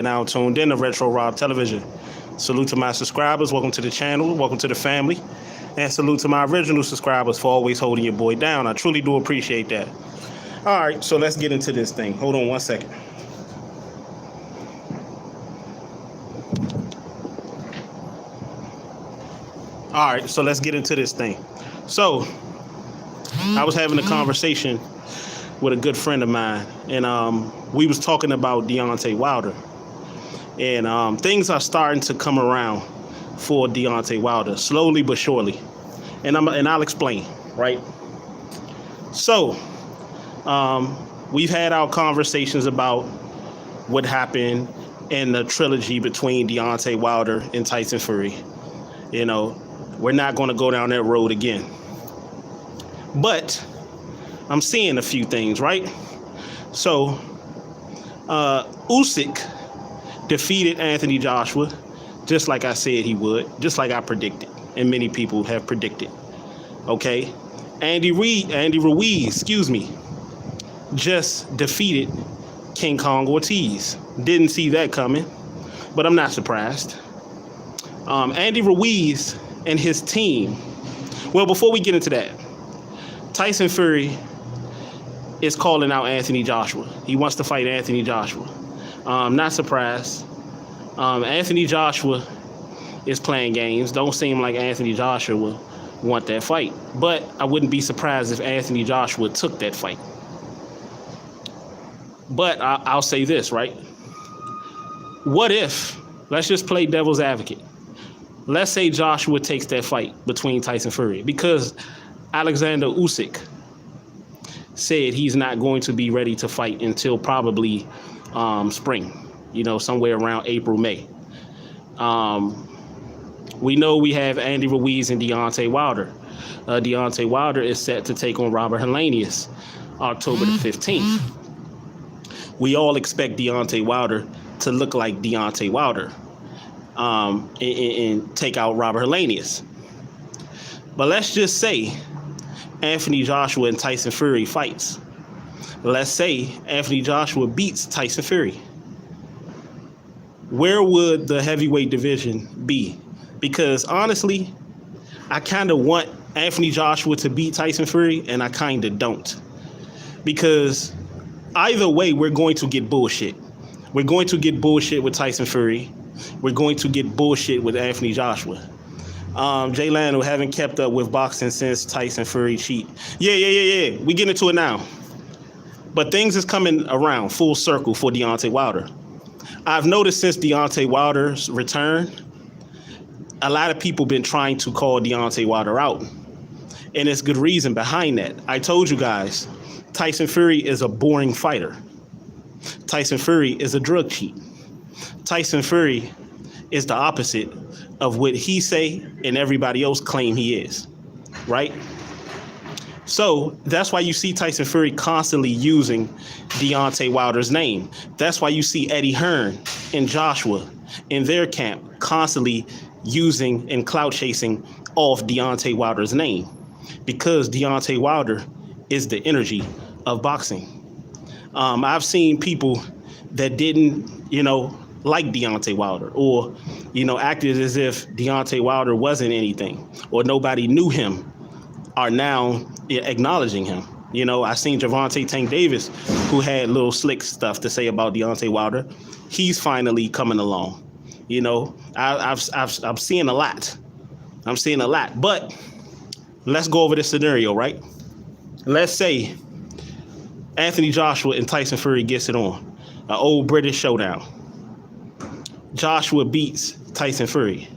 now tuned in to Retro Rob Television. Salute to my subscribers. Welcome to the channel. Welcome to the family. And salute to my original subscribers for always holding your boy down. I truly do appreciate that. All right, so let's get into this thing. Hold on one second. All right, so let's get into this thing. So I was having a conversation with a good friend of mine, and we was talking about Deontay Wilder. And things are starting to come around for Deontay Wilder, slowly but surely. And I'll explain, right? So we've had our conversations about what happened in the trilogy between Deontay Wilder and Tyson Fury. You know, we're not going to go down that road again. But I'm seeing a few things, right? So Usyk defeated Anthony Joshua, just like I said he would, just like I predicted, and many people have predicted. Okay, Andy Ruiz, just defeated King Kong Ortiz. Didn't see that coming, but I'm not surprised. Andy Ruiz and his team. Well, before we get into that, Tyson Fury is calling out Anthony Joshua. He wants to fight Anthony Joshua. Not surprised. Anthony Joshua is playing games. Don't seem like Anthony Joshua will want that fight. But I wouldn't be surprised if Anthony Joshua took that fight. But I'll say this, right? What if, let's just play devil's advocate. Let's say Joshua takes that fight between Tyson Fury, because Alexander Usyk said he's not going to be ready to fight until probably spring, somewhere around April, May. We know we have Andy Ruiz and Deontay Wilder. Deontay Wilder is set to take on Robert Helenius October the 15th. We all expect Deontay Wilder to look like Deontay Wilder and take out Robert Helenius. But let's just say Anthony Joshua and Tyson Fury fights. Let's say Anthony Joshua beats Tyson Fury. Where would the heavyweight division be? Because honestly, I kind of want Anthony Joshua to beat Tyson Fury, and I kind of don't. Because either way, we're going to get bullshit. We're going to get bullshit with Tyson Fury. We're going to get bullshit with Anthony Joshua. Jay Lano, haven't kept up with boxing since Tyson Fury cheat. Yeah. We get into it now. But things is coming around full circle for Deontay Wilder. I've noticed since Deontay Wilder's return, a lot of people been trying to call Deontay Wilder out. And there's good reason behind that. I told you guys, Tyson Fury is a boring fighter. Tyson Fury is a drug cheat. Tyson Fury is the opposite of what he say and everybody else claim he is, right? So that's why you see Tyson Fury constantly using Deontay Wilder's name. That's why you see Eddie Hearn and Joshua in their camp constantly using and clout chasing off Deontay Wilder's name, because Deontay Wilder is the energy of boxing. I've seen people that didn't, like Deontay Wilder, or, acted as if Deontay Wilder wasn't anything, or nobody knew him, are now acknowledging him. I seen Gervonta Tank Davis, who had little slick stuff to say about Deontay Wilder. He's finally coming along. I'm seeing a lot. But let's go over this scenario, right? Let's say Anthony Joshua and Tyson Fury gets it on. An old British showdown. Joshua beats Tyson Fury.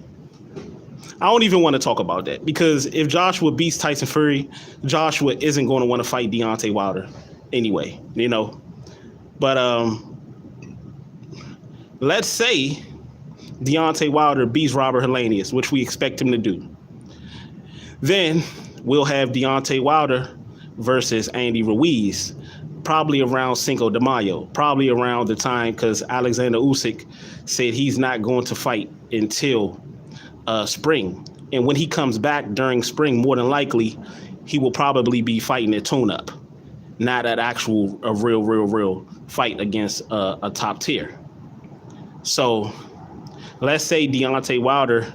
I don't even want to talk about that, because if Joshua beats Tyson Fury, Joshua isn't going to want to fight Deontay Wilder anyway, But let's say Deontay Wilder beats Robert Helenius, which we expect him to do. Then we'll have Deontay Wilder versus Andy Ruiz, probably around Cinco de Mayo, probably around the time, because Alexander Usyk said he's not going to fight until spring. And when he comes back during spring, more than likely, he will probably be fighting a tune-up, not a real fight against a top tier. So let's say Deontay Wilder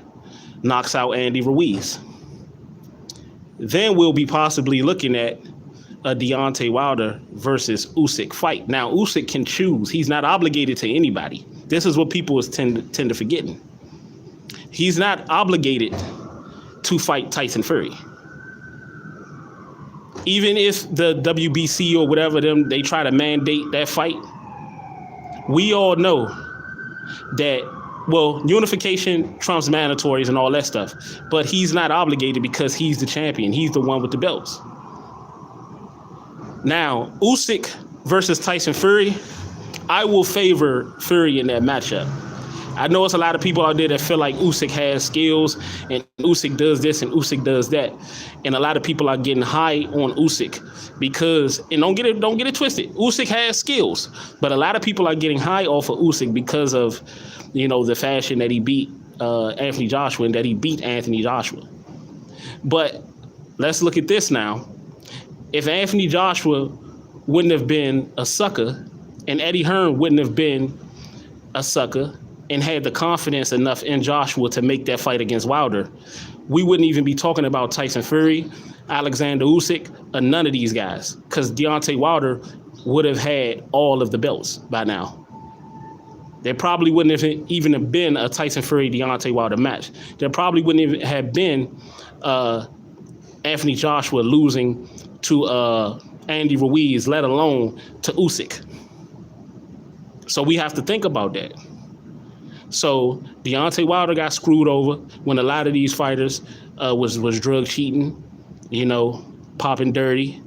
knocks out Andy Ruiz. Then we'll be possibly looking at a Deontay Wilder versus Usyk fight. Now, Usyk can choose. He's not obligated to anybody. This is what people tend to forgetting. He's not obligated to fight Tyson Fury. Even if the WBC or whatever they try to mandate that fight, we all know that, well, unification trumps mandatories and all that stuff, but he's not obligated because he's the champion. He's the one with the belts. Now, Usyk versus Tyson Fury, I will favor Fury in that matchup. I know it's a lot of people out there that feel like Usyk has skills and Usyk does this and Usyk does that. And a lot of people are getting high on Usyk because, and don't get it twisted, Usyk has skills, but a lot of people are getting high off of Usyk because of, the fashion that he beat Anthony Joshua and that he beat Anthony Joshua. But let's look at this now. If Anthony Joshua wouldn't have been a sucker and Eddie Hearn wouldn't have been a sucker and had the confidence enough in Joshua to make that fight against Wilder, we wouldn't even be talking about Tyson Fury, Alexander Usyk, or none of these guys, because Deontay Wilder would have had all of the belts by now. There probably wouldn't have even have been a Tyson Fury-Deontay Wilder match. There probably wouldn't even have been Anthony Joshua losing to Andy Ruiz, let alone to Usyk. So we have to think about that. So Deontay Wilder got screwed over when a lot of these fighters was drug cheating, popping dirty.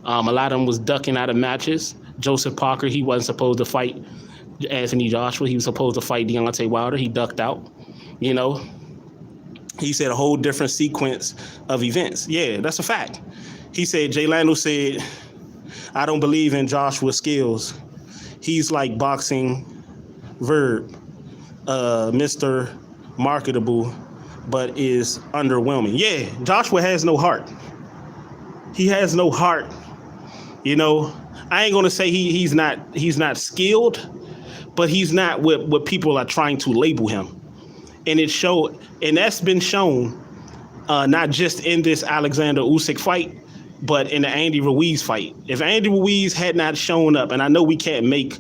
A lot of them was ducking out of matches. Joseph Parker, he wasn't supposed to fight Anthony Joshua. He was supposed to fight Deontay Wilder. He ducked out, He said a whole different sequence of events. Yeah, that's a fact. He said, Jay Lando said, I don't believe in Joshua's skills. He's like boxing Verb, Mr. Marketable, but is underwhelming. Yeah, Joshua has no heart. He has no heart. I ain't gonna say he's not skilled, but he's not what people are trying to label him. And that's been shown not just in this Alexander Usyk fight, but in the Andy Ruiz fight. If Andy Ruiz had not shown up, and I know we can't make,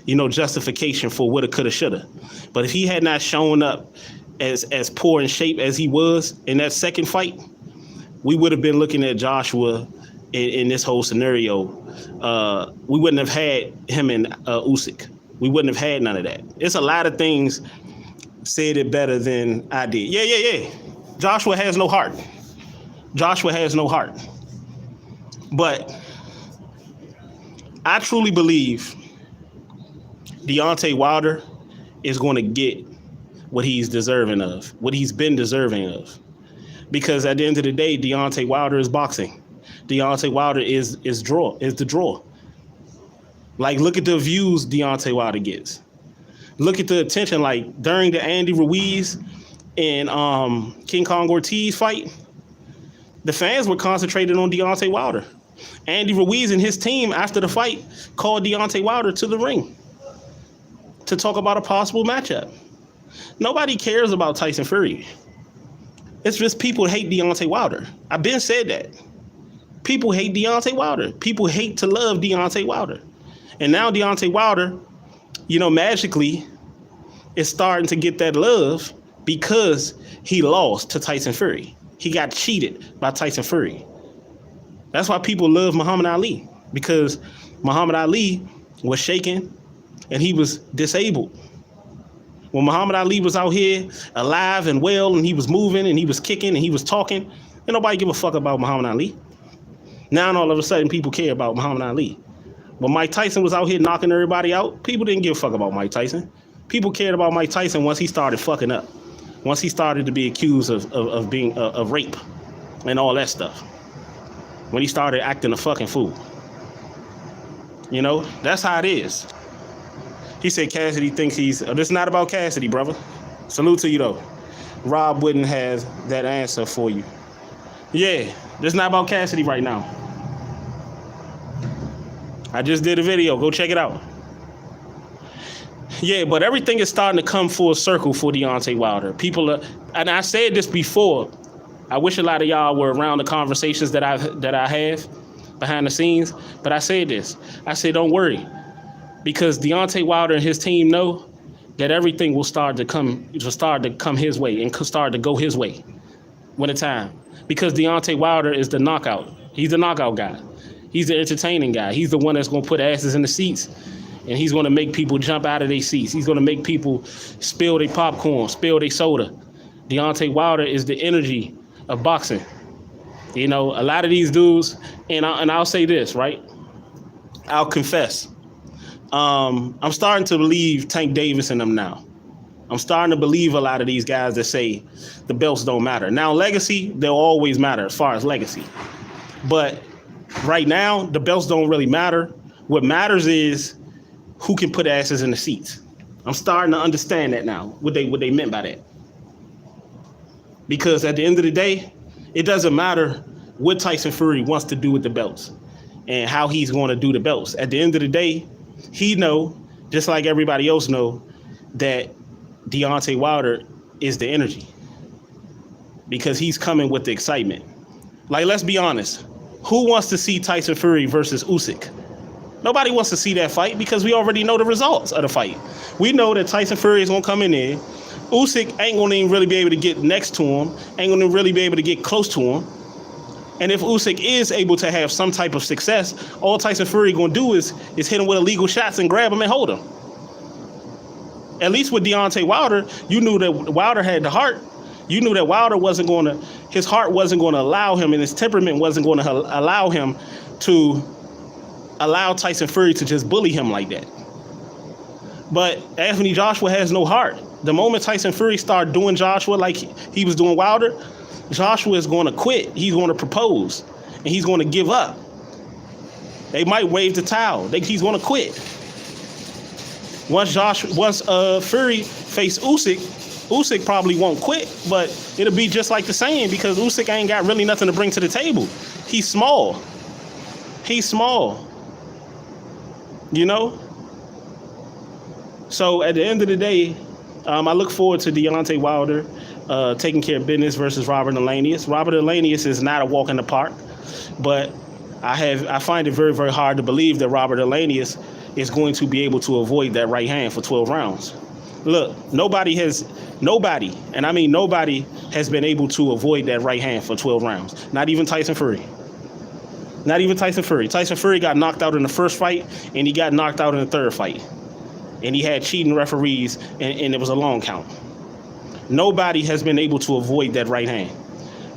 justification for woulda, coulda, shoulda, but if he had not shown up as poor in shape as he was in that second fight, we would have been looking at Joshua in this whole scenario. We wouldn't have had him and Usyk. We wouldn't have had none of that. It's a lot of things said it better than I did. Yeah. Joshua has no heart. Joshua has no heart. But I truly believe Deontay Wilder is going to get what he's deserving of, what he's been deserving of. Because at the end of the day, Deontay Wilder is boxing. Deontay Wilder is the draw. Like, look at the views Deontay Wilder gets. Look at the attention. Like, during the Andy Ruiz and King Kong Ortiz fight, the fans were concentrated on Deontay Wilder. Andy Ruiz and his team, after the fight, called Deontay Wilder to the ring to talk about a possible matchup. Nobody cares about Tyson Fury. It's just people hate Deontay Wilder. I've been said that. People hate Deontay Wilder. People hate to love Deontay Wilder. And now Deontay Wilder, magically is starting to get that love because he lost to Tyson Fury. He got cheated by Tyson Fury. That's why people love Muhammad Ali, because Muhammad Ali was shaken and he was disabled. When Muhammad Ali was out here alive and well and he was moving and he was kicking and he was talking, ain't nobody give a fuck about Muhammad Ali. Now all of a sudden people care about Muhammad Ali. When Mike Tyson was out here knocking everybody out, people didn't give a fuck about Mike Tyson. People cared about Mike Tyson once he started fucking up. Once he started to be accused of being of rape and all that stuff. When he started acting a fucking fool. That's how it is. He said Cassidy thinks this is not about Cassidy, brother. Salute to you, though. Rob wouldn't have that answer for you. Yeah, this is not about Cassidy right now. I just did a video. Go check it out. Yeah, but everything is starting to come full circle for Deontay Wilder. People are, and I said this before. I wish a lot of y'all were around the conversations that I have behind the scenes. But I said this. I said, don't worry, because Deontay Wilder and his team know that everything will start to come his way and start to go his way when it's time. Because Deontay Wilder is the knockout. He's the knockout guy. He's the entertaining guy. He's the one that's going to put asses in the seats. And he's going to make people jump out of their seats. He's going to make people spill their popcorn, spill their soda. Deontay Wilder is the energy of boxing. You know, a lot of these dudes, and I'll say this, right? I'll confess. I'm starting to believe Tank Davis in them now. I'm starting to believe a lot of these guys that say the belts don't matter. Now, legacy, they'll always matter as far as legacy. But right now, the belts don't really matter. What matters is who can put asses in the seats. I'm starting to understand that now, what they meant by that. Because at the end of the day, it doesn't matter what Tyson Fury wants to do with the belts and how he's going to do the belts. At the end of the day, he know, just like everybody else know, that Deontay Wilder is the energy. Because he's coming with the excitement. Like, let's be honest. Who wants to see Tyson Fury versus Usyk? Nobody wants to see that fight because we already know the results of the fight. We know that Tyson Fury is going to come in there. Usyk ain't going to even really be able to get next to him, ain't going to really be able to get close to him. And if Usyk is able to have some type of success, all Tyson Fury going to do is hit him with illegal shots and grab him and hold him. At least with Deontay Wilder, you knew that Wilder had the heart. You knew that Wilder his heart wasn't going to allow him, and his temperament wasn't going to allow him to allow Tyson Fury to just bully him like that. But Anthony Joshua has no heart. The moment Tyson Fury started doing Joshua like he was doing Wilder, Joshua is going to quit. He's going to propose, and he's going to give up. They might wave the towel. He's going to quit. Once Fury face Usyk probably won't quit, but it'll be just like the same because Usyk ain't got really nothing to bring to the table. He's small. You know? So at the end of the day, I look forward to Deontay Wilder taking care of business versus Robert Elenius. Robert Elenius is not a walk in the park, but I find it very, very hard to believe that Robert Elenius is going to be able to avoid that right hand for 12 rounds. Look, nobody has been able to avoid that right hand for 12 rounds. Not even Tyson Fury. Tyson Fury got knocked out in the first fight, and he got knocked out in the third fight. And he had cheating referees, and it was a long count. Nobody has been able to avoid that right hand.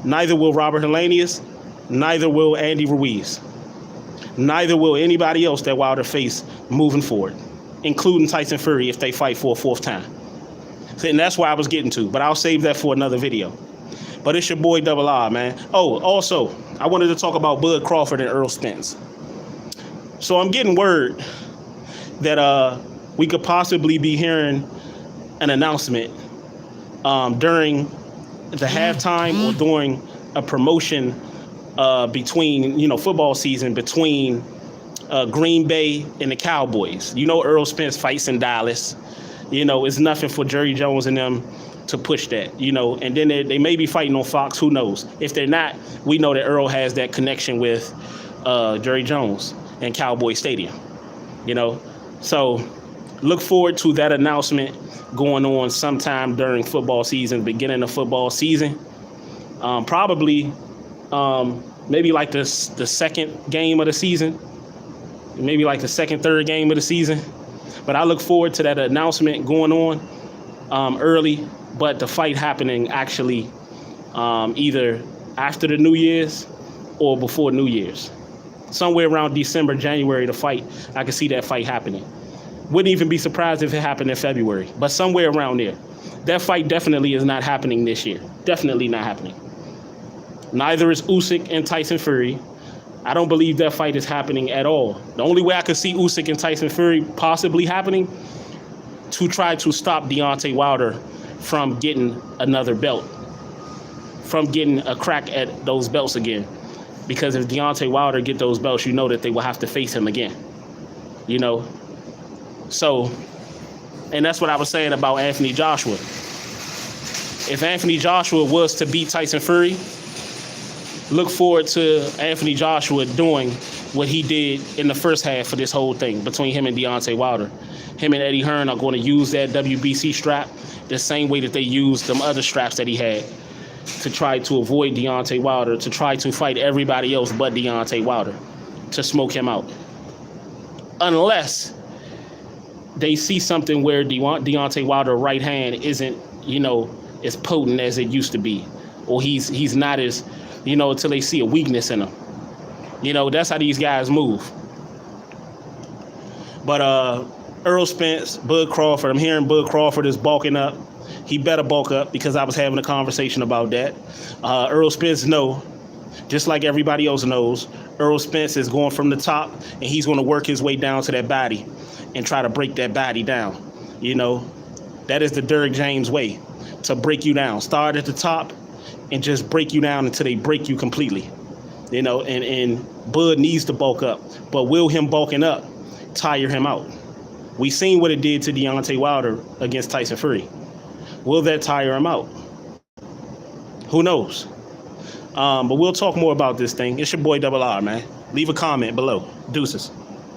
Neither will Robert Helenius, neither will Andy Ruiz. Neither will anybody else that Wilder face moving forward, including Tyson Fury if they fight for a fourth time. And that's where I was getting to, but I'll save that for another video. But it's your boy Double R, man. Oh, also, I wanted to talk about Bud Crawford and Earl Spence. So I'm getting word that we could possibly be hearing an announcement during the halftime or during a promotion between, football season between Green Bay and the Cowboys. Earl Spence fights in Dallas. It's nothing for Jerry Jones and them to push that, and then they may be fighting on Fox. Who knows? If they're not, we know that Earl has that connection with Jerry Jones and Cowboy Stadium, So look forward to that announcement going on sometime during football season, beginning of football season. Probably maybe like the second game of the season, maybe like the second, third game of the season. But I look forward to that announcement going on early, but the fight happening actually either after the New Year's or before New Year's. Somewhere around December, January, the fight, I could see that fight happening. Wouldn't even be surprised if it happened in February, but somewhere around there. That fight definitely is not happening this year. Definitely not happening. Neither is Usyk and Tyson Fury. I don't believe that fight is happening at all. The only way I could see Usyk and Tyson Fury possibly happening to try to stop Deontay Wilder from getting another belt, from getting a crack at those belts again. Because if Deontay Wilder get those belts, that they will have to face him again. So And that's what I was saying about Anthony Joshua. If Anthony Joshua was to beat Tyson Fury, look forward to Anthony Joshua doing what he did in the first half of this whole thing between him and Deontay Wilder. Him and Eddie Hearn are going to use that WBC strap the same way that they used them other straps that he had to try to avoid Deontay Wilder, to try to fight everybody else but Deontay Wilder, to smoke him out. Unless they see something where Deontay Wilder's right hand isn't, as potent as it used to be, or he's not as, until they see a weakness in him. That's how these guys move. But Earl Spence, Bud Crawford, I'm hearing Bud Crawford is bulking up. He better bulk up because I was having a conversation about that. Earl Spence just like everybody else knows, Earl Spence is going from the top and he's going to work his way down to that body and try to break that body down. That is the Derrick James way, to break you down. Start at the top and just break you down until they break you completely. And Bud needs to bulk up, but will him bulking up tire him out? We seen what it did to Deontay Wilder against Tyson Fury. Will that tire him out? Who knows? But we'll talk more about this thing. It's your boy Double R, man. Leave a comment below. Deuces.